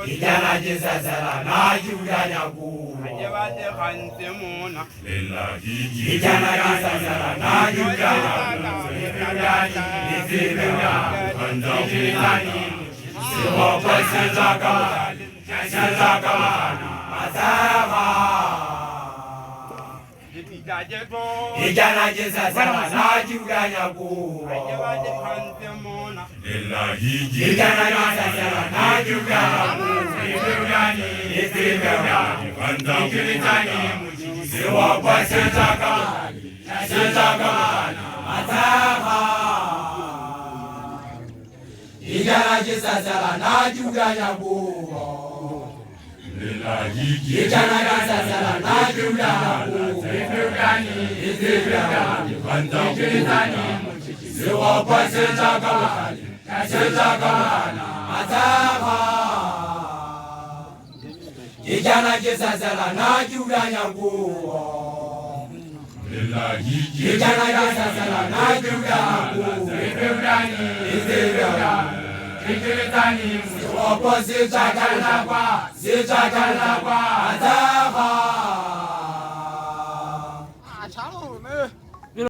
Kijana jisasala na judanya ku. Kijana jisasala na judanya Kijana jisasala na judanya ku. Kijana jisasala na judanya ku. Kijana jisasala na judanya ku. Kijana jisasala na judanya ku. Kijana jisasala na judanya ku. Kijana jisasala na judanya ku. Kijana